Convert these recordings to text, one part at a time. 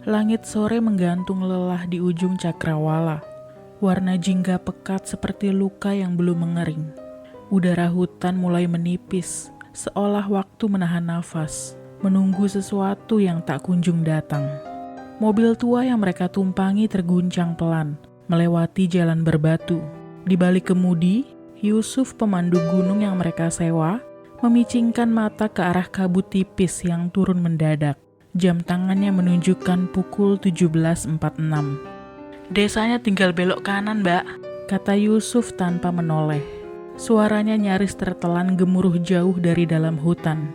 Langit sore menggantung lelah di ujung cakrawala. Warna jingga pekat seperti luka yang belum mengering. Udara hutan mulai menipis, seolah waktu menahan nafas, menunggu sesuatu yang tak kunjung datang. Mobil tua yang mereka tumpangi terguncang pelan, melewati jalan berbatu. Di balik kemudi, Yusuf, pemandu gunung yang mereka sewa, memicingkan mata ke arah kabut tipis yang turun mendadak. Jam tangannya menunjukkan pukul 17.46. "Desanya tinggal belok kanan, Mbak," kata Yusuf tanpa menoleh. Suaranya nyaris tertelan gemuruh jauh dari dalam hutan.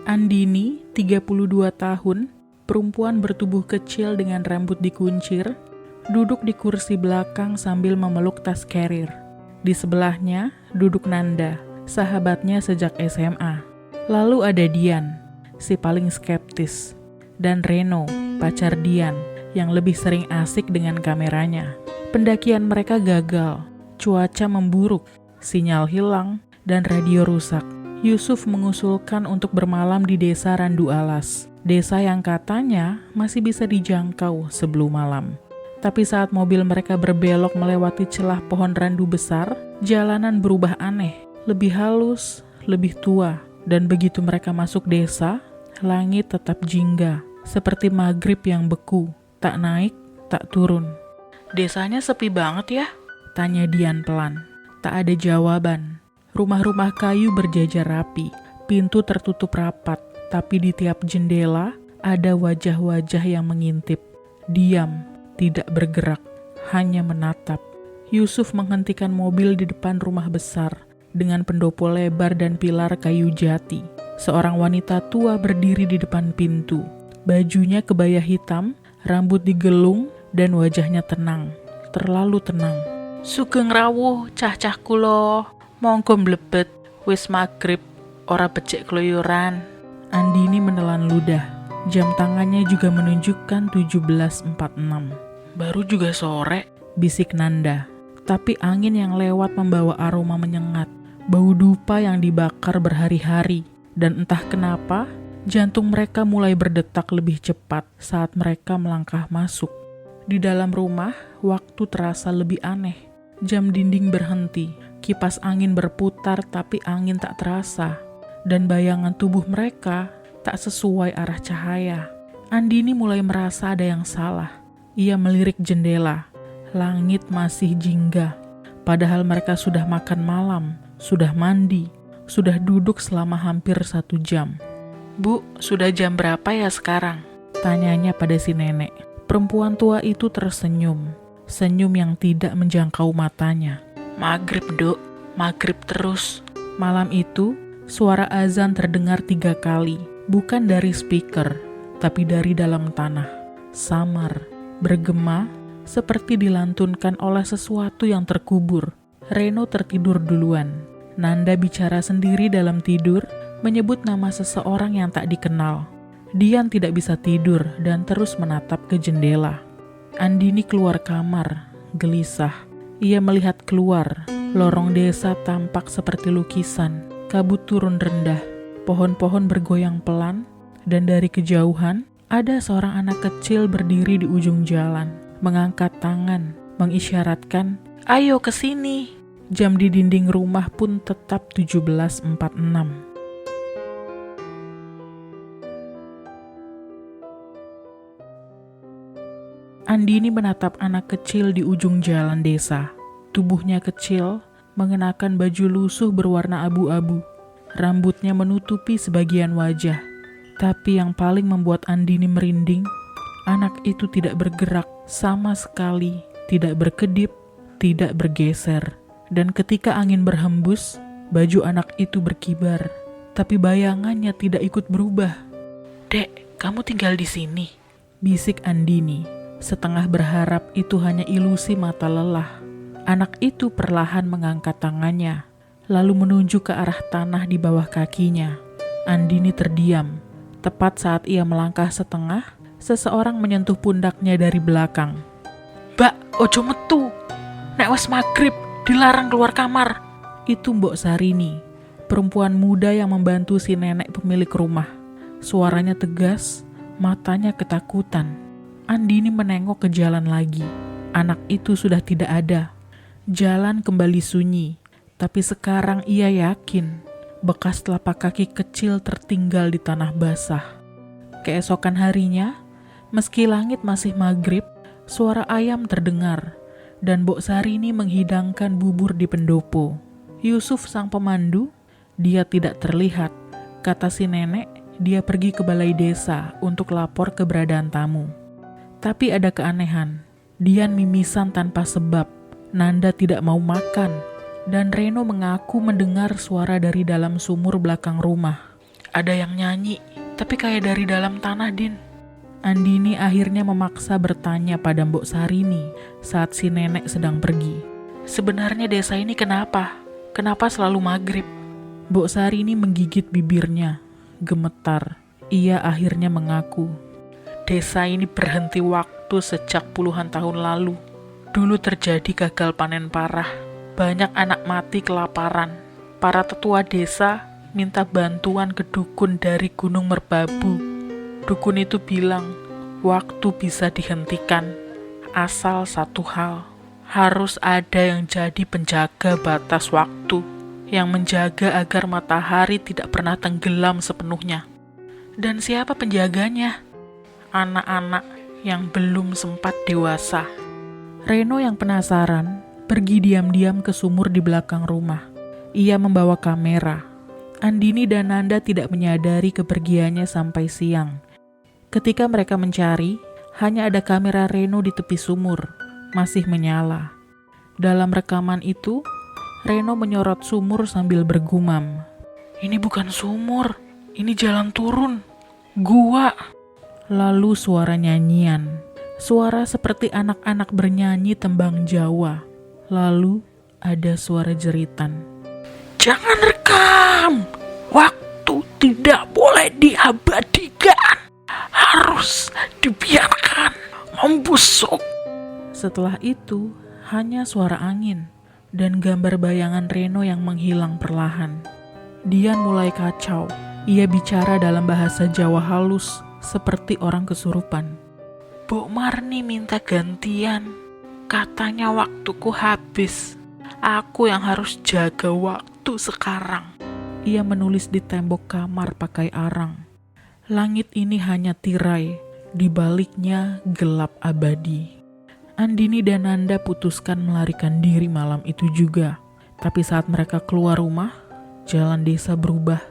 Andini, 32 tahun, perempuan bertubuh kecil dengan rambut dikuncir, duduk di kursi belakang sambil memeluk tas carrier. Di sebelahnya duduk Nanda, sahabatnya sejak SMA. Lalu ada Dian, si paling skeptis, dan Reno, pacar Dian, yang lebih sering asik dengan kameranya. Pendakian mereka gagal, cuaca memburuk, sinyal hilang, dan radio rusak. Yusuf mengusulkan untuk bermalam di desa Randu Alas, desa yang katanya masih bisa dijangkau sebelum malam. Tapi saat mobil mereka berbelok melewati celah pohon randu besar, jalanan berubah aneh, lebih halus, lebih tua, dan begitu mereka masuk desa, langit tetap jingga, seperti maghrib yang beku. Tak naik, tak turun. "Desanya sepi banget ya?" tanya Dian pelan. Tak ada jawaban. Rumah-rumah kayu berjajar rapi, pintu tertutup rapat, tapi di tiap jendela ada wajah-wajah yang mengintip. Diam, tidak bergerak, hanya menatap. Yusuf menghentikan mobil di depan rumah besar, dengan pendopo lebar dan pilar kayu jati. Seorang wanita tua berdiri di depan pintu. Bajunya kebaya hitam, rambut digelung, dan wajahnya tenang, terlalu tenang. "Sugeng rawuh, cah-cah kulo, monggo mlebet, wis magrib, ora becik kloyoran." Andini menelan ludah. Jam tangannya juga menunjukkan 17.46. "Baru juga sore," bisik Nanda. Tapi angin yang lewat membawa aroma menyengat, bau dupa yang dibakar berhari-hari, dan entah kenapa, jantung mereka mulai berdetak lebih cepat saat mereka melangkah masuk. Di dalam rumah, waktu terasa lebih aneh. Jam dinding berhenti, kipas angin berputar tapi angin tak terasa, dan bayangan tubuh mereka tak sesuai arah cahaya. Andini mulai merasa ada yang salah. Ia melirik jendela. Langit masih jingga, padahal mereka sudah makan malam, sudah mandi, sudah duduk selama hampir 1 jam. "Bu, sudah jam berapa ya sekarang?" tanyanya pada si nenek. Perempuan tua itu tersenyum, senyum yang tidak menjangkau matanya. "Maghrib, Dok, maghrib terus." Malam itu, suara azan terdengar 3 kali, bukan dari speaker, tapi dari dalam tanah. Samar, bergema, seperti dilantunkan oleh sesuatu yang terkubur. Reno tertidur duluan. Nanda bicara sendiri dalam tidur, menyebut nama seseorang yang tak dikenal. Dian tidak bisa tidur dan terus menatap ke jendela. Andini keluar kamar, gelisah. Ia melihat keluar. Lorong desa tampak seperti lukisan. Kabut turun rendah. Pohon-pohon bergoyang pelan. Dan dari kejauhan, ada seorang anak kecil berdiri di ujung jalan, mengangkat tangan, mengisyaratkan, "Ayo ke sini." Jam di dinding rumah pun tetap 17.46. Andini menatap anak kecil di ujung jalan desa. Tubuhnya kecil, mengenakan baju lusuh berwarna abu-abu. Rambutnya menutupi sebagian wajah. Tapi yang paling membuat Andini merinding, anak itu tidak bergerak sama sekali, tidak berkedip, tidak bergeser. Dan ketika angin berhembus, baju anak itu berkibar. Tapi bayangannya tidak ikut berubah. "Dek, kamu tinggal di sini," bisik Andini. Setengah berharap itu hanya ilusi mata lelah. Anak itu perlahan mengangkat tangannya, lalu menunjuk ke arah tanah di bawah kakinya. Andini terdiam. Tepat saat ia melangkah setengah, seseorang menyentuh pundaknya dari belakang. "Mbak, ojo metu. Nek wes magrib, dilarang keluar kamar." Itu Mbok Sarini, perempuan muda yang membantu si nenek pemilik rumah. Suaranya tegas, matanya ketakutan. Andini menengok ke jalan lagi. Anak itu sudah tidak ada. Jalan kembali sunyi, tapi sekarang ia yakin bekas telapak kaki kecil tertinggal di tanah basah. Keesokan harinya, meski langit masih maghrib, suara ayam terdengar, dan Mbok Sarini menghidangkan bubur di pendopo. Yusuf sang pemandu, dia tidak terlihat. Kata si nenek, dia pergi ke balai desa untuk lapor keberadaan tamu. Tapi ada keanehan, Dian mimisan tanpa sebab, Nanda tidak mau makan, dan Reno mengaku mendengar suara dari dalam sumur belakang rumah. Ada yang nyanyi, tapi kayak dari dalam tanah, Din. Andini akhirnya memaksa bertanya pada Mbok Sarini saat si nenek sedang pergi. Sebenarnya desa ini kenapa? Kenapa selalu maghrib? Mbok Sarini menggigit bibirnya, gemetar. Ia akhirnya mengaku, desa ini berhenti waktu sejak puluhan tahun lalu. Dulu terjadi gagal panen parah. Banyak anak mati kelaparan. Para tetua desa minta bantuan ke dukun dari Gunung Merbabu. Dukun itu bilang, waktu bisa dihentikan. Asal satu hal, harus ada yang jadi penjaga batas waktu, yang menjaga agar matahari tidak pernah tenggelam sepenuhnya. Dan siapa penjaganya? Anak-anak yang belum sempat dewasa. Reno yang penasaran, pergi diam-diam ke sumur di belakang rumah. Ia membawa kamera. Andini dan Nanda tidak menyadari kepergiannya sampai siang. Ketika mereka mencari, hanya ada kamera Reno di tepi sumur, masih menyala. Dalam rekaman itu, Reno menyorot sumur sambil bergumam. Ini bukan sumur, ini jalan turun. Gua. Lalu suara nyanyian. Suara seperti anak-anak bernyanyi tembang Jawa. Lalu ada suara jeritan. Jangan rekam! Waktu tidak boleh diabadikan. Harus dibiarkan membusuk. Setelah itu, hanya suara angin dan gambar bayangan Reno yang menghilang perlahan. Dian mulai kacau. Ia bicara dalam bahasa Jawa halus, seperti orang kesurupan. Mbok Marni minta gantian. Katanya waktuku habis. Aku yang harus jaga waktu sekarang. Ia menulis di tembok kamar pakai arang. Langit ini hanya tirai, di baliknya gelap abadi. Andini dan Nanda putuskan melarikan diri malam itu juga. Tapi saat mereka keluar rumah, jalan desa berubah.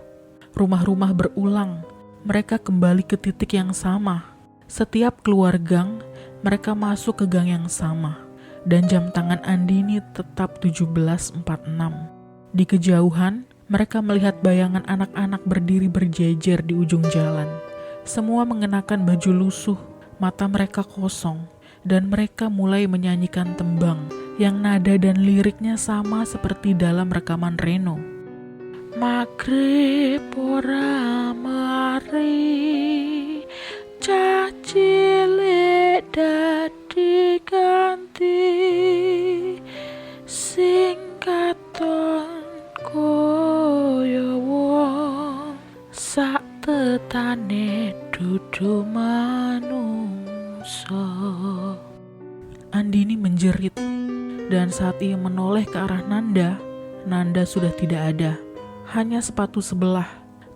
Rumah-rumah berulang. Mereka kembali ke titik yang sama. Setiap keluar gang, mereka masuk ke gang yang sama. Dan jam tangan Andini tetap 17.46. Di kejauhan, mereka melihat bayangan anak-anak berdiri berjejer di ujung jalan. Semua mengenakan baju lusuh, mata mereka kosong, dan mereka mulai menyanyikan tembang yang nada dan liriknya sama seperti dalam rekaman Reno. Magrib ora mari, cah cilik dadi ganti, sing katon koyo wong sak tetane dudu manungsa. Andini menjerit, dan saat ia menoleh ke arah Nanda, Nanda sudah tidak ada. Hanya sepatu sebelah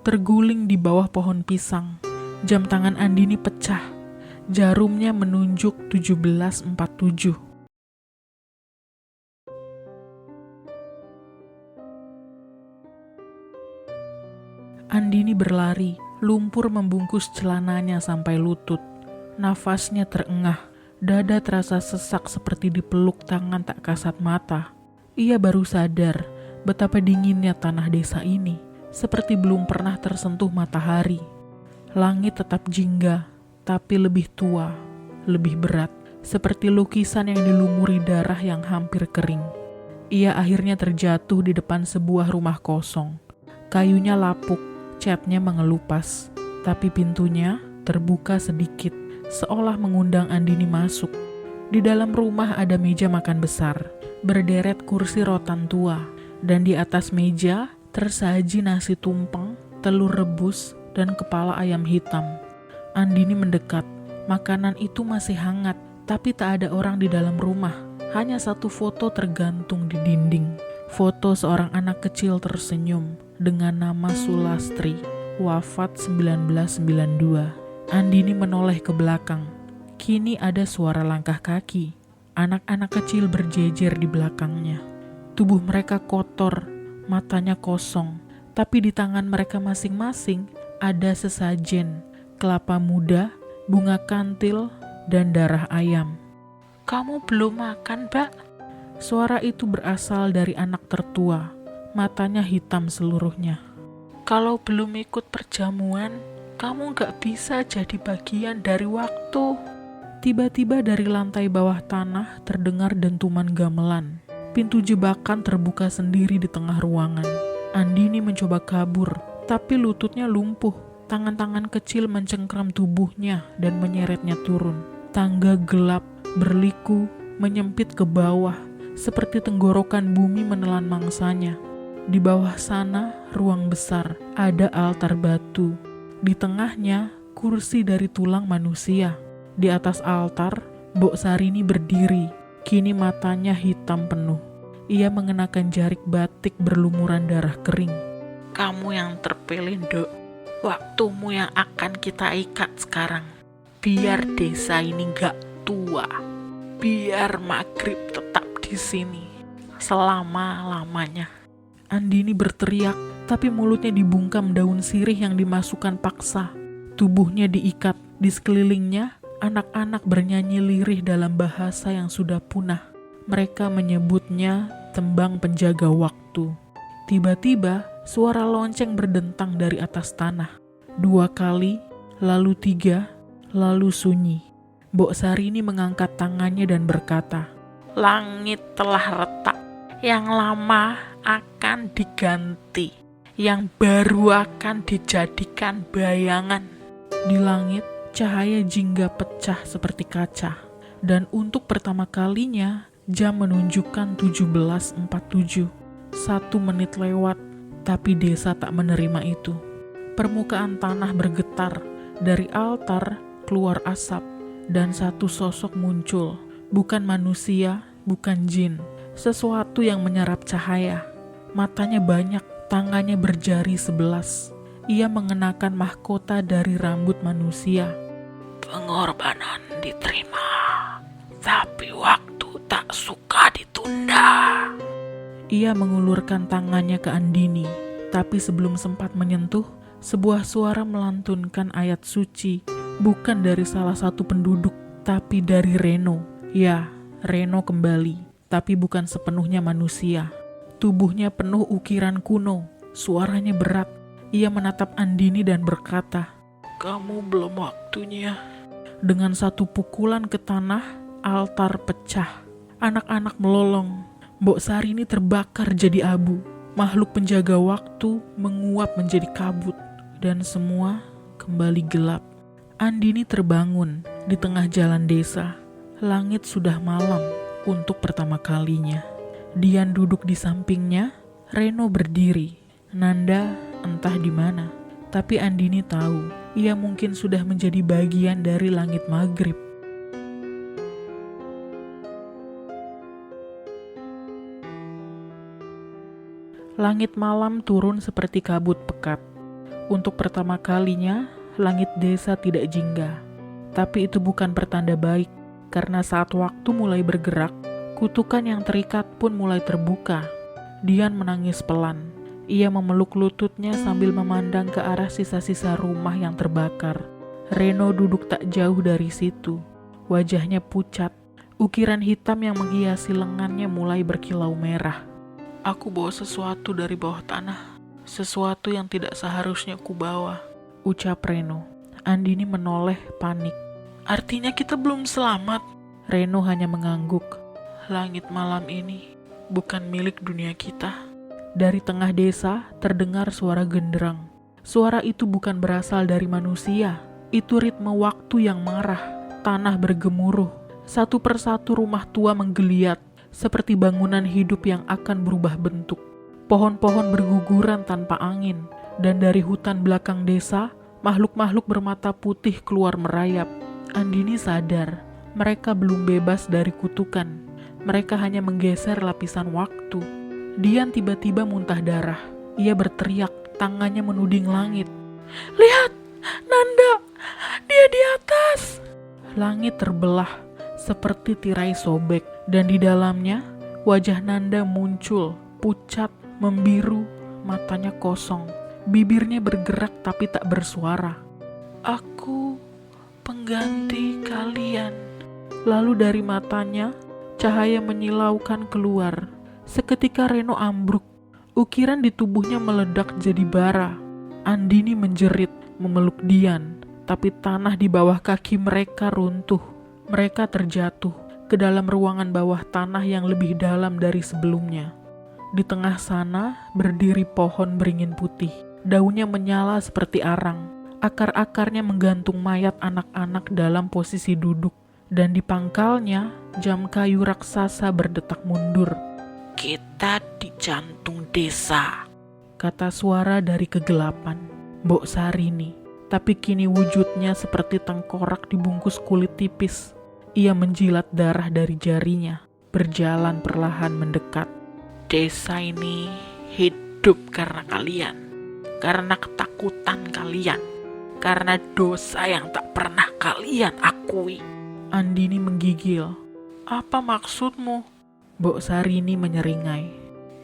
terguling di bawah pohon pisang. Jam tangan Andini pecah. Jarumnya menunjuk 17.47. Andini berlari, lumpur membungkus celananya sampai lutut. Nafasnya terengah, dada terasa sesak seperti dipeluk tangan tak kasat mata. Ia baru sadar betapa dinginnya tanah desa ini, seperti belum pernah tersentuh matahari. Langit tetap jingga, tapi lebih tua, lebih berat, seperti lukisan yang dilumuri darah yang hampir kering. Ia akhirnya terjatuh di depan sebuah rumah kosong. Kayunya lapuk, catnya mengelupas, tapi pintunya terbuka sedikit, seolah mengundang Andini masuk. Di dalam rumah ada meja makan besar, berderet kursi rotan tua, dan di atas meja tersaji nasi tumpeng, telur rebus, dan kepala ayam hitam. Andini mendekat, Makanan itu masih hangat, tapi tak ada orang di dalam rumah. Hanya satu foto tergantung di dinding. Foto seorang anak kecil tersenyum dengan nama Sulastri, wafat 1992. Andini menoleh ke belakang. Kini ada suara langkah kaki. Anak-anak kecil berjejer di belakangnya. Tubuh mereka kotor, matanya kosong, tapi di tangan mereka masing-masing ada sesajen, kelapa muda, bunga kantil, dan darah ayam. "Kamu belum makan, Mbak?" Suara itu berasal dari anak tertua, matanya hitam seluruhnya. "Kalau belum ikut perjamuan, kamu gak bisa jadi bagian dari waktu." Tiba-tiba dari lantai bawah tanah terdengar dentuman gamelan. Pintu jebakan terbuka sendiri di tengah ruangan. Andini mencoba kabur, tapi lututnya lumpuh. Tangan-tangan kecil mencengkram tubuhnya dan menyeretnya turun. Tangga gelap, berliku, menyempit ke bawah, seperti tenggorokan bumi menelan mangsanya. Di bawah sana, ruang besar, ada altar batu. Di tengahnya, kursi dari tulang manusia. Di atas altar, Mbok Sarini berdiri. Kini matanya hitam penuh. Ia mengenakan jarik batik berlumuran darah kering. "Kamu yang terpilih, Dok. Waktumu yang akan kita ikat sekarang. Biar desa ini gak tua. Biar maghrib tetap di sini selama-lamanya." Andini berteriak, tapi mulutnya dibungkam daun sirih yang dimasukkan paksa. Tubuhnya diikat. Di sekelilingnya, anak-anak bernyanyi lirih dalam bahasa yang sudah punah. Mereka menyebutnya tembang penjaga waktu. Tiba-tiba, suara lonceng berdentang dari atas tanah. 2 kali, lalu 3, lalu sunyi. Mbok Sarini mengangkat tangannya dan berkata, "Langit telah retak. Yang lama akan diganti. Yang baru akan dijadikan bayangan." Di langit, cahaya jingga pecah seperti kaca. Dan untuk pertama kalinya, jam menunjukkan 17.47. 1 menit lewat, tapi desa tak menerima itu. Permukaan tanah bergetar. Dari altar keluar asap, dan satu sosok muncul. Bukan manusia, bukan jin. Sesuatu yang menyerap cahaya. Matanya banyak, tangannya berjari 11. Ia mengenakan mahkota dari rambut manusia. "Pengorbanan diterima, tapi waktu tak suka ditunda." Ia mengulurkan tangannya ke Andini, tapi sebelum sempat menyentuh, sebuah suara melantunkan ayat suci, bukan dari salah satu penduduk, tapi dari Reno. Ya, Reno kembali, tapi bukan sepenuhnya manusia. Tubuhnya penuh ukiran kuno, suaranya berat. Ia menatap Andini dan berkata, "Kamu belum waktunya." Dengan satu pukulan ke tanah, altar pecah. Anak-anak melolong. Mbok Sarini terbakar jadi abu. Makhluk penjaga waktu menguap menjadi kabut. Dan semua kembali gelap. Andini terbangun di tengah jalan desa. Langit sudah malam untuk pertama kalinya. Dian duduk di sampingnya. Reno berdiri. Nanda entah di mana. Tapi Andini tahu, ia mungkin sudah menjadi bagian dari langit maghrib. Langit malam turun seperti kabut pekat. Untuk pertama kalinya, langit desa tidak jingga. Tapi itu bukan pertanda baik, karena saat waktu mulai bergerak, kutukan yang terikat pun mulai terbuka. Dian menangis pelan. Ia memeluk lututnya sambil memandang ke arah sisa-sisa rumah yang terbakar. Reno duduk tak jauh dari situ. Wajahnya pucat. Ukiran hitam yang menghiasi lengannya mulai berkilau merah. "Aku bawa sesuatu dari bawah tanah. Sesuatu yang tidak seharusnya ku bawa," ucap Reno. Andini menoleh panik. "Artinya kita belum selamat?" Reno hanya mengangguk. "Langit malam ini bukan milik dunia kita." Dari tengah desa terdengar suara genderang. Suara itu bukan berasal dari manusia. Itu ritme waktu yang marah. Tanah bergemuruh. Satu persatu rumah tua menggeliat, seperti bangunan hidup yang akan berubah bentuk. Pohon-pohon berguguran tanpa angin. Dan dari hutan belakang desa, makhluk-makhluk bermata putih keluar merayap. Andini sadar, mereka belum bebas dari kutukan. Mereka hanya menggeser lapisan waktu. Dian tiba-tiba muntah darah. Ia berteriak, tangannya menuding langit. "Lihat, Nanda! Dia di atas!" Langit terbelah seperti tirai sobek, dan di dalamnya wajah Nanda muncul, pucat, membiru, matanya kosong. Bibirnya bergerak tapi tak bersuara. "Aku pengganti kalian." Lalu dari matanya cahaya menyilaukan keluar. Seketika Reno ambruk. Ukiran di tubuhnya meledak jadi bara. Andini menjerit, memeluk Dian, tapi tanah di bawah kaki mereka runtuh. Mereka terjatuh ke dalam ruangan bawah tanah yang lebih dalam dari sebelumnya. Di tengah sana berdiri pohon beringin putih. Daunnya menyala seperti arang. Akar-akarnya menggantung mayat anak-anak dalam posisi duduk. Dan di pangkalnya jam kayu raksasa berdetak mundur. "Kita di jantung desa," kata suara dari kegelapan. Mbok Sarini, tapi kini wujudnya seperti tengkorak dibungkus kulit tipis. Ia menjilat darah dari jarinya, berjalan perlahan mendekat. "Desa ini hidup karena kalian, karena ketakutan kalian, karena dosa yang tak pernah kalian akui." Andini menggigil. "Apa maksudmu?" Mbok Sarini menyeringai.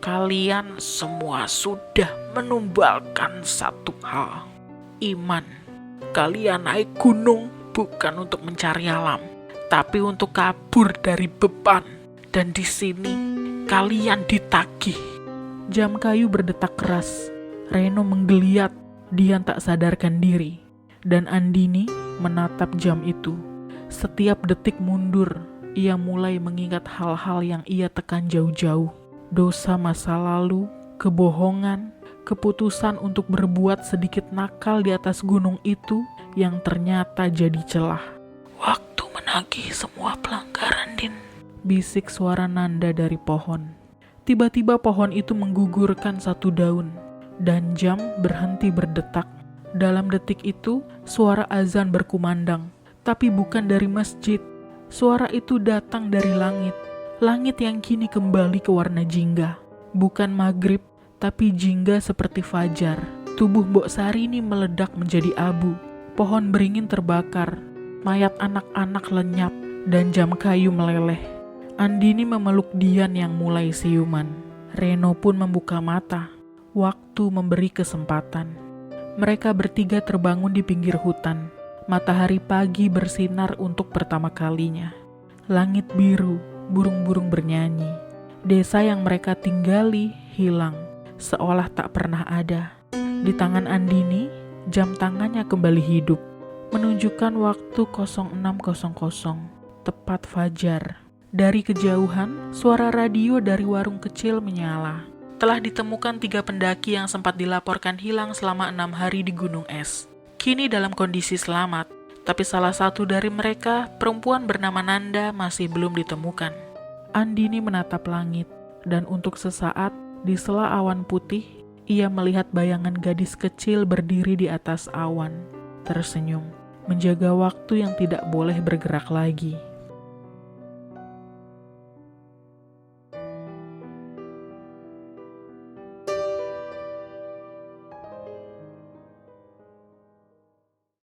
"Kalian semua sudah menumbalkan satu hal, iman. Kalian naik gunung bukan untuk mencari alam, tapi untuk kabur dari beban. Dan di sini kalian ditagih." Jam kayu berdetak keras. Reno menggeliat. Dian tak sadarkan diri. Dan Andini menatap jam itu. Setiap detik mundur, ia mulai mengingat hal-hal yang ia tekan jauh-jauh. Dosa masa lalu, kebohongan, keputusan untuk berbuat sedikit nakal di atas gunung itu yang ternyata jadi celah. "Waktu menagih semua pelanggaran, Din," bisik suara Nanda dari pohon. Tiba-tiba pohon itu menggugurkan satu daun, dan jam berhenti berdetak. Dalam detik itu, suara azan berkumandang, tapi bukan dari masjid. Suara itu datang dari langit. Langit yang kini kembali ke warna jingga. Bukan maghrib, tapi jingga seperti fajar. Tubuh Mbok Sarini meledak menjadi abu. Pohon beringin terbakar. Mayat anak-anak lenyap, dan jam kayu meleleh. Andini memeluk Dian yang mulai siuman. Reno pun membuka mata. Waktu memberi kesempatan. Mereka bertiga terbangun di pinggir hutan. Matahari pagi bersinar untuk pertama kalinya. Langit biru, burung-burung bernyanyi. Desa yang mereka tinggali hilang, seolah tak pernah ada. Di tangan Andini, jam tangannya kembali hidup, menunjukkan waktu 06.00, tepat fajar. Dari kejauhan, suara radio dari warung kecil menyala. Telah ditemukan 3 pendaki yang sempat dilaporkan hilang selama 6 hari di Gunung Es. Kini dalam kondisi selamat, tapi salah satu dari mereka, perempuan bernama Nanda, masih belum ditemukan. Andini menatap langit, dan untuk sesaat, di sela awan putih, ia melihat bayangan gadis kecil berdiri di atas awan, tersenyum, menjaga waktu yang tidak boleh bergerak lagi.